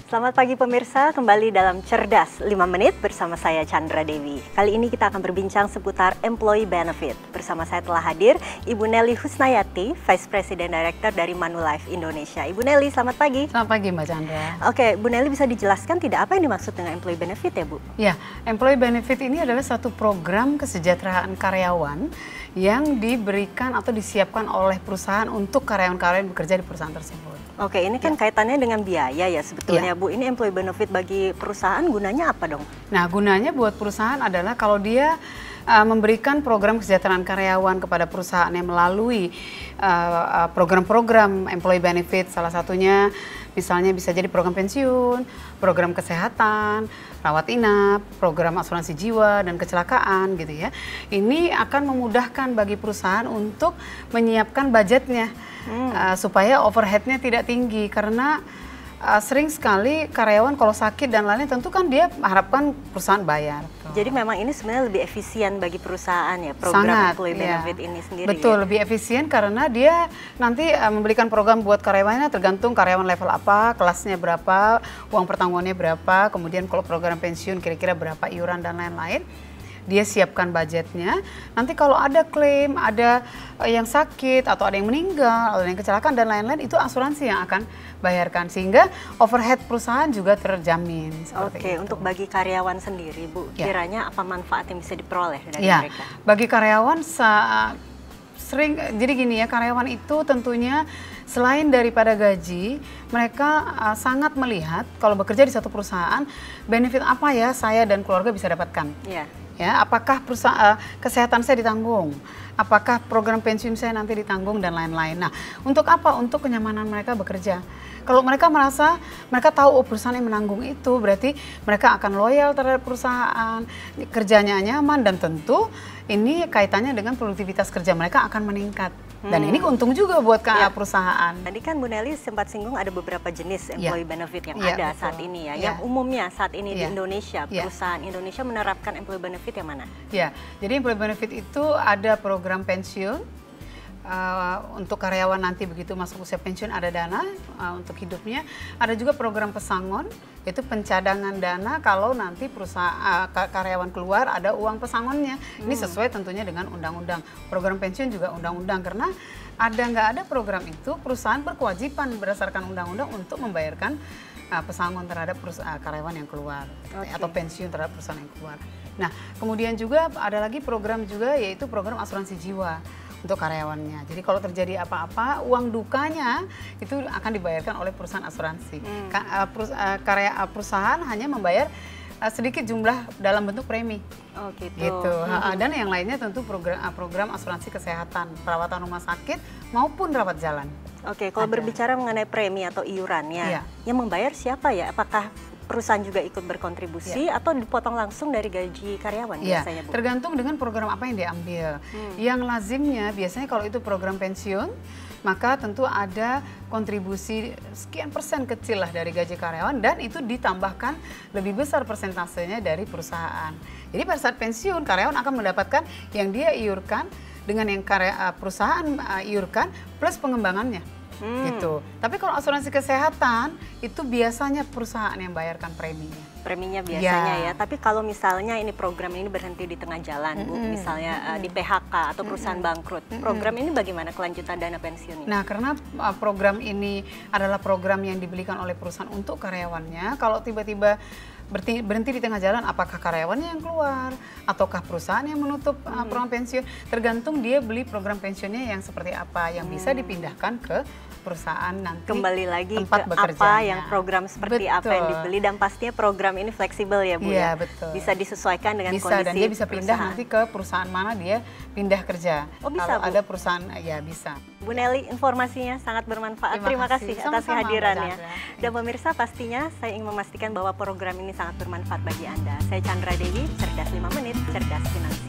Selamat pagi pemirsa, kembali dalam Cerdas 5 Menit bersama saya Chandra Dewi. Kali ini kita akan berbincang seputar Employee Benefit. Bersama saya telah hadir Ibu Nelly Husnayati, Vice President Director dari Manulife Indonesia. Ibu Nelly, selamat pagi. Selamat pagi Mbak Chandra. Oke, Bu Nelly bisa dijelaskan tidak apa yang dimaksud dengan Employee Benefit ya Bu? Ya, Employee Benefit ini adalah satu program kesejahteraan karyawan yang diberikan atau disiapkan oleh perusahaan untuk karyawan-karyawan yang bekerja di perusahaan tersebut. Oke, ini kan kaitannya dengan biaya ya sebetulnya Bu. Ini employee benefit bagi perusahaan gunanya apa dong? Nah, gunanya buat perusahaan adalah kalau dia memberikan program kesejahteraan karyawan kepada perusahaan yang melalui program-program employee benefit, salah satunya misalnya bisa jadi program pensiun, program kesehatan, rawat inap, program asuransi jiwa dan kecelakaan gitu ya. Ini akan memudahkan bagi perusahaan untuk menyiapkan budgetnya supaya overheadnya tidak tinggi, karena sering sekali karyawan kalau sakit dan lainnya tentu kan dia harapkan perusahaan bayar. Jadi memang ini sebenarnya lebih efisien bagi perusahaan ya, program employee benefit ini sendiri. Betul, ya? Lebih efisien karena dia nanti memberikan program buat karyawannya tergantung karyawan level apa, kelasnya berapa, uang pertanggungannya berapa, kemudian kalau program pensiun kira-kira berapa iuran dan lain-lain. Dia siapkan budgetnya, nanti kalau ada klaim, ada yang sakit, atau ada yang meninggal, atau ada yang kecelakaan dan lain-lain, itu asuransi yang akan bayarkan, sehingga overhead perusahaan juga terjamin. Oke, untuk bagi karyawan sendiri Bu, kiranya apa manfaat yang bisa diperoleh dari mereka? Bagi karyawan jadi gini ya, karyawan itu tentunya selain daripada gaji, mereka sangat melihat kalau bekerja di satu perusahaan, benefit apa ya saya dan keluarga bisa dapatkan. Ya, apakah kesehatan saya ditanggung, apakah program pensiun saya nanti ditanggung dan lain-lain. Nah, untuk apa? Untuk kenyamanan mereka bekerja. Kalau mereka merasa, mereka tahu perusahaan yang menanggung itu, berarti mereka akan loyal terhadap perusahaan, kerjanya nyaman, dan tentu ini kaitannya dengan produktivitas kerja mereka akan meningkat. Dan ini untung juga buat perusahaan. Tadi kan Bu Nelly sempat singgung ada beberapa jenis employee benefit yang ada saat ini ya. Yang umumnya saat ini di Indonesia, perusahaan Indonesia menerapkan employee benefit yang mana? Ya, jadi employee benefit itu ada program pensiun, untuk karyawan nanti begitu masuk usia pensiun ada dana untuk hidupnya. Ada juga program pesangon, itu pencadangan dana kalau nanti perusahaan karyawan keluar ada uang pesangonnya. Ini sesuai tentunya dengan undang-undang. Program pensiun juga undang-undang, karena nggak ada program itu, perusahaan berkewajiban berdasarkan undang-undang untuk membayarkan pesangon terhadap karyawan yang keluar atau pensiun terhadap perusahaan yang keluar. Nah, kemudian juga ada lagi program juga, yaitu program asuransi jiwa untuk karyawannya. Jadi kalau terjadi apa-apa, uang dukanya itu akan dibayarkan oleh perusahaan asuransi. Perusahaan hanya membayar sedikit jumlah dalam bentuk premi. Oh gitu. Dan yang lainnya tentu program asuransi kesehatan, perawatan rumah sakit maupun rawat jalan. Oke, kalau berbicara mengenai premi atau iurannya, yang membayar siapa ya? Apakah perusahaan juga ikut berkontribusi atau dipotong langsung dari gaji karyawan biasanya Bu? Tergantung dengan program apa yang diambil. Yang lazimnya biasanya kalau itu program pensiun, maka tentu ada kontribusi sekian persen kecil lah dari gaji karyawan, dan itu ditambahkan lebih besar persentasenya dari perusahaan. Jadi pada saat pensiun, karyawan akan mendapatkan yang dia iurkan dengan yang perusahaan iurkan plus pengembangannya. Gitu. Tapi kalau asuransi kesehatan itu biasanya perusahaan yang bayarkan preminya. Preminya biasanya ya. Tapi kalau misalnya ini program ini berhenti di tengah jalan Bu, misalnya di PHK atau perusahaan bangkrut, program ini bagaimana kelanjutan dana pensiunnya? Nah, karena program ini adalah program yang dibelikan oleh perusahaan untuk karyawannya, kalau tiba-tiba berhenti di tengah jalan, apakah karyawannya yang keluar ataukah perusahaan yang menutup program pensiun, tergantung dia beli program pensiunnya yang seperti apa, yang bisa dipindahkan ke perusahaan nanti. Kembali lagi ke apa yang program seperti apa yang dibeli, dan pastinya program ini fleksibel ya Bu ya? Betul. Bisa disesuaikan dengan kondisi dan dia bisa pindah nanti ke perusahaan mana dia pindah kerja. Oh bisa kalau Bu? Ada perusahaan, ya bisa. Bu Nelly, informasinya sangat bermanfaat. Terima kasih atas kehadirannya. Dan pemirsa, pastinya saya ingin memastikan bahwa program ini sangat bermanfaat bagi Anda. Saya Chandra Dewi, Cerdas 5 Menit, Cerdas Finansial.